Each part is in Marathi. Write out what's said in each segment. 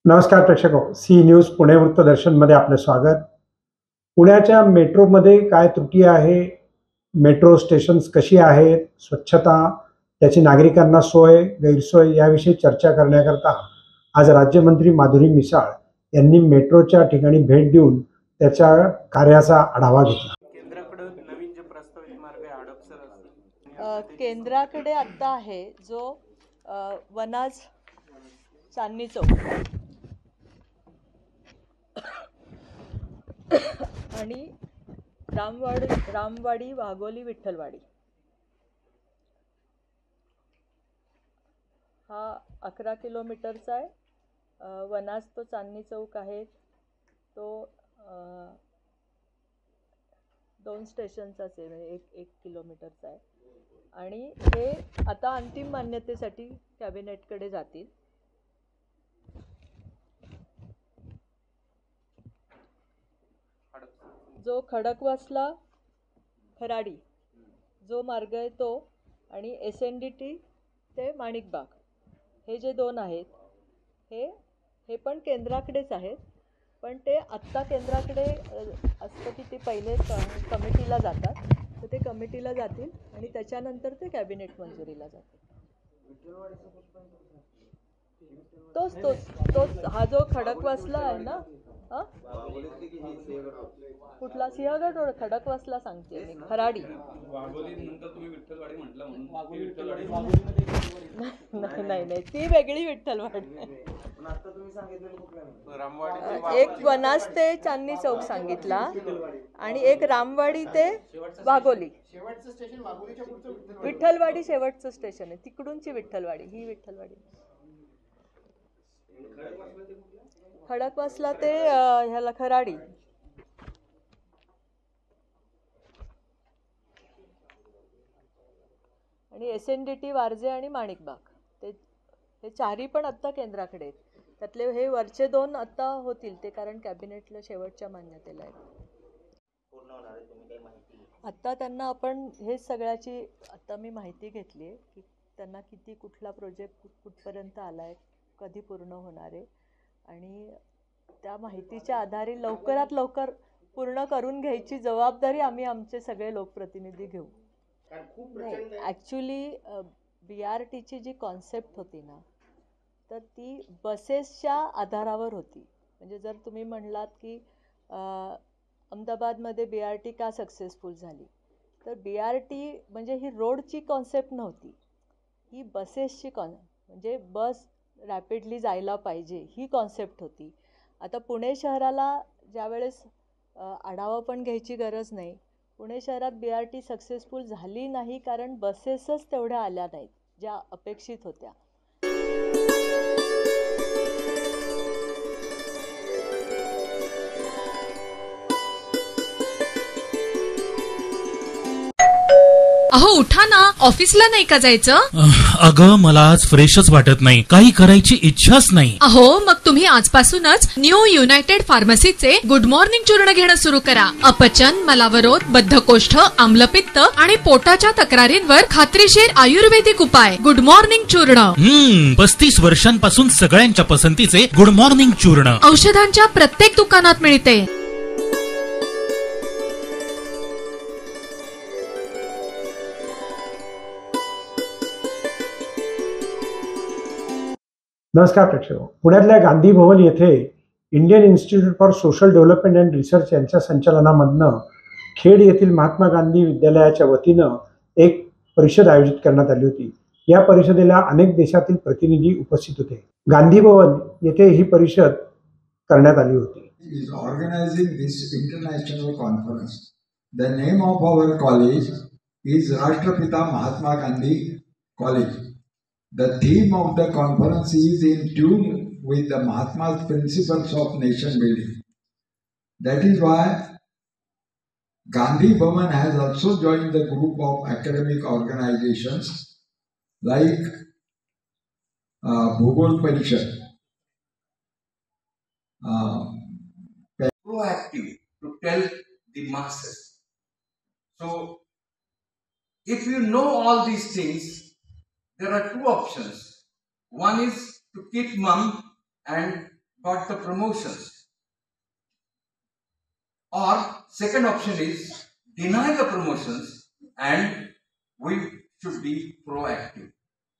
नमस्कार प्रेक्षको, सी न्यूज पुणे वृत्तदर्शनमध्ये आपले स्वागत। पुण्याच्या मेट्रोमध्ये काय त्रुटी आहे, मेट्रो स्टेशन्स कशी आहेत, स्वच्छता, त्याची नागरिकांना सोय गैरसोय याविषयी चर्चा करण्याकरता आज राज्यमंत्री माधुरी मिसाळ यांनी मेट्रोच्या ठिकाणी भेट देऊन त्याच्या कार्याचा आढावा घेतला। केंद्राकडे नवीन जे प्रस्तावित मार्ग आहे हडपसर केंद्राकडे आता आहे जो वनाज चांदणी चौक आणि रामवाडी वाघोली विठ्ठलवाडी हा 11 किलोमीटरचा आहे। वनाज तो चांदणी चौक आहे तो 2 स्टेशनचाच आहे, म्हणजे एक किलोमीटरचा आहे आणि हे आता अंतिम मान्यतेसाठी कॅबिनेटकडे जातील। जो खडकवासला खराडी जो मार्ग आहे तो आणि SNDT ते माणिकबाग हे जे 2 आहेत हे पण केंद्राकडेच आहेत, पण ते आत्ता केंद्राकडे असतं की ते पहिले कमिटीला जातात, तर ते कमिटीला जातील आणि त्याच्यानंतर ते कॅबिनेट मंजुरीला जातील। तोच हा जो खडकवासला आहे ना, कुठला सिंहगड रोड खडकवासला सांगते मी, खराडी नाही ती वेगळी विठ्ठलवाडी। एक वनाज ते चांदणी चौक सांगितला आणि एक रामवाडी ते वाघोली विठ्ठलवाडी शेवटचं स्टेशन आहे, तिकडूनची विठ्ठलवाडी ही विठ्ठलवाडी। खडकवासला ते ह्याला खराडी आणि SNDT वारजे आणि माणिकबाग हे 4ही पण आत्ता केंद्राकडे आहेत। त्यातले हे वरचे 2 आत्ता होतील ते, कारण कॅबिनेटला शेवटच्या मान्यतेला आहेत। आत्ता त्यांना आपण हे सगळ्याची आत्ता मी माहिती घेतली आहे की त्यांना किती कुठला प्रोजेक्ट कुठपर्यंत आला आहे, कधी पूर्ण होणार आहे, आणि त्या माहितीच्या आधारे लवकरात लवकर पूर्ण करून घ्यायची जबाबदारी आम्ही आमचे सगळे लोकप्रतिनिधी घेऊ। नाही, ॲक्च्युली BRTची जी कॉन्सेप्ट होती ना, तर ती बसेसच्या आधारावर होती। म्हणजे जर तुम्ही म्हणलात की अहमदाबादमध्ये BRT का सक्सेसफुल झाली, तर BRT म्हणजे ही रोडची कॉन्सेप्ट नव्हती, ही बसेसची म्हणजे बस रॅपिडली जायला पाहिजे ही कॉन्सेप्ट होती। आता पुणे शहराला ज्यावेळेस आढावा पण घ्यायची गरज नाही, पुणे शहरात BRT सक्सेसफुल झाली नाही कारण बसेसच तेवढ्या आल्या नाहीत ज्या अपेक्षित होत्या। अहो उठा ना, ऑफिसला नाही का जायचं? अगं मला आज फ्रेशच वाटत नाही, काही करायची इच्छाच नाही। अहो मग तुम्ही आजपासूनच न्यू युनायटेड फार्मसीचे गुड मॉर्निंग चूर्ण घेणं सुरू करा। अपचन, मलावरोध, बद्धकोष्ठ, आम्लपित्त आणि पोटाच्या तक्रारींवर खात्रीशीर आयुर्वेदिक उपाय गुड मॉर्निंग चूर्ण। 35 वर्षांपासून सगळ्यांच्या पसंतीचे गुड मॉर्निंग चूर्ण औषधांच्या प्रत्येक दुकानात मिळते। नमस्कार प्रेक्षको, पुण्यातल्या गांधी भवन येथे Indian institute for social development and research यांच्या संचालनामधनं खेड येथील महात्मा गांधी विद्यालयाच्या वतीनं एक परिषद आयोजित करण्यात आली होती। या परिषदेला अनेक देशातील प्रतिनिधी उपस्थित होते। गांधी भवन येथे ही परिषद करण्यात आली होती। Organising this international conference, the name of our college is Rashtrapita Mahatma Gandhi college. The theme of the conference is in tune with the Mahatma's principles of nation building. That is why Gandhi Bhavan has also joined the group of academic organizations like Bhugol Parishad, proactive to tell the masses. So, if you know all these things, there are two options. One is to keep mum and got the promotions. Or second option is deny the promotions and we should be proactive.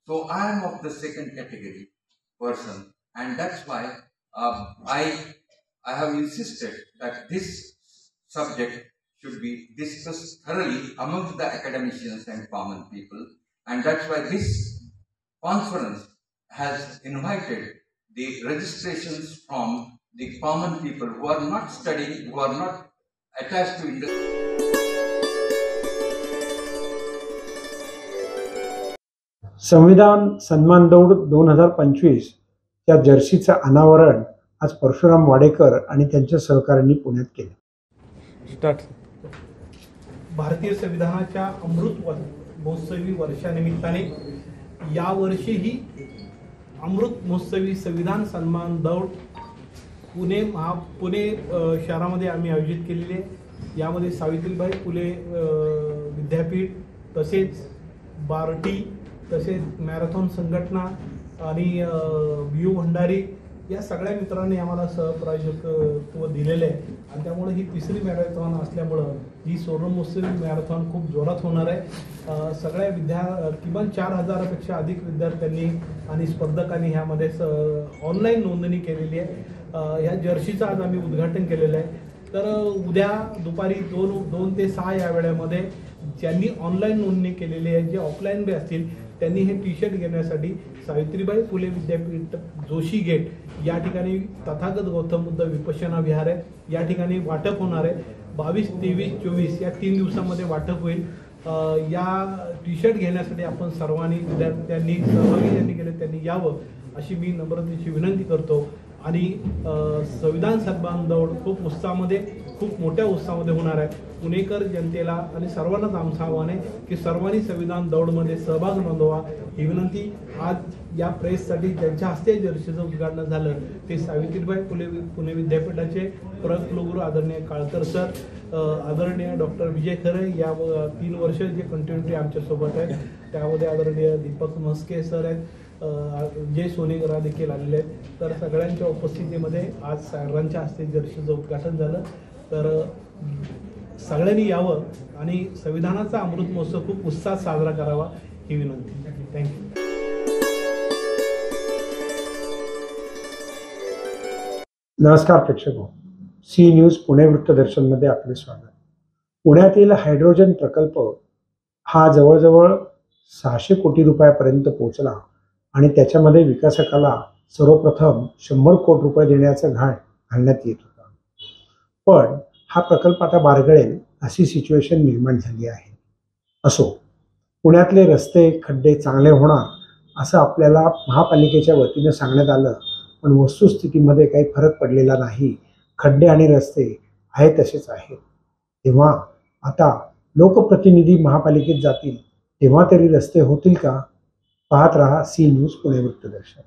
So I am of the second category person, and that's why I have insisted that this subject should be discussed thoroughly among the academicians and common people, and that's why this conference has invited the registrations from the common people who are not studying, who are not attached to industry. संविधान सन्मान दौड 2025 या जर्सीचं अनावरण आज परशुराम वाडेकर आणि त्यांच्या सहकाऱ्यांनी पुण्यात केले. भारतीय संविधानाच्या अमृत महोत्सवी वर्षानिमित्ताने यावर्षीही अमृत महोत्सवी संविधान सन्मान दौड पुणे शहरामध्ये आम्ही आयोजित केलेली आहे. यामध्ये सावित्रीबाई फुले विद्यापीठ, तसेच बार्टी, तसेच मॅरेथॉन संघटना आणि VU भंडारी या सगळ्या मित्रांनी आम्हाला सहप्रायोजकत्व दिलेले आहे. आणि त्यामुळे ही तिसरी मॅरेथॉन असल्यामुळं ही सुवर्ण महोत्सवी मॅरेथॉन खूप जोरात होणार आहे. सगळ्या किमान 4000पेक्षा अधिक विद्यार्थ्यांनी आणि स्पर्धकांनी ह्यामध्ये ऑनलाईन नोंदणी केलेली आहे. ह्या जर्सीचं आज आम्ही उद्घाटन केलेलं आहे. तर उद्या दुपारी 2 ते 6 या वेळेमध्ये ज्यांनी ऑनलाईन नोंदणी केलेली आहे, जे ऑफलाईन बी असतील, त्यांनी हे टी-शर्ट घेण्यासाठी सावित्रीबाई फुले विद्यापीठ जोशी गेट या ठिकाणी तथागत गौतम बुद्ध विपश्यना विहार आहे, या ठिकाणी वाटप होणार आहे. 22, 23, 24 या 3 दिवसामध्ये वाटप होईल. या टी-शर्ट घेण्यासाठी आपण सर्वांनी विद्यार्थ्यांनी सहभागी ज्यांनी केले त्यांनी यावं अशी मी नम्रतेची विनंती करतो. आणि संविधान सन्मान दौड खूप मोठ्या उत्साहामध्ये होणार आहे. पुणेकर जनतेला आणि सर्वांनाच आमचं आव्हान आहे की सर्वांनी संविधान दौडमध्ये सहभाग नोंदवा ही विनंती. आज या प्रेससाठी ज्यांच्या हस्ते जर्सीचं उद्घाटन झालं ते सावित्रीबाई फुले पुणे विद्यापीठाचे कुलगुरू आदरणीय काळकर सर, आदरणीय डॉक्टर विजय खरे या 3 वर्ष जे कंटिन्युटी आमच्यासोबत आहे, त्यामध्ये आदरणीय दीपक म्हस्के सर आहेत, जय सोनेगरा देखील आलेले आहेत. तर सगळ्यांच्या उपस्थितीमध्ये आज सरांच्या हस्ते जर्सीचं उद्घाटन झालं. तर सगळ्यांनी यावं आणि संविधानाचा अमृत महोत्सव खूप उत्साहात साजरा करावा ही विनंती. थँक्यू. नमस्कार प्रेक्षक, सी न्यूज पुणे वृत्तदर्शनमध्ये आपले स्वागत. पुण्यातील हायड्रोजन प्रकल्प हा जवळजवळ 600 कोटी रुपयापर्यंत पोहोचला आणि त्याच्यामध्ये विकासकाला सर्वप्रथम 100 कोटी रुपये देण्याचं घाट घालण्यात येत होता. पण हा प्रकल्प आता बारगळेल अशी सिच्युएशन निर्माण झाली आहे. असो, पुण्यातले रस्ते खड्डे चांगले होणार असं आपल्याला महापालिकेच्या वतीनं सांगण्यात आलं, पण वस्तुस्थितीमध्ये काही फरक पडलेला नाही. खड्डे आणि रस्ते आहे तसेच आहेत. तेव्हा आता लोकप्रतिनिधी महापालिकेत जातील तेव्हा तरी रस्ते होतील का? पाहत रहा सी न्यूज पुणे वृत्तदर्शन.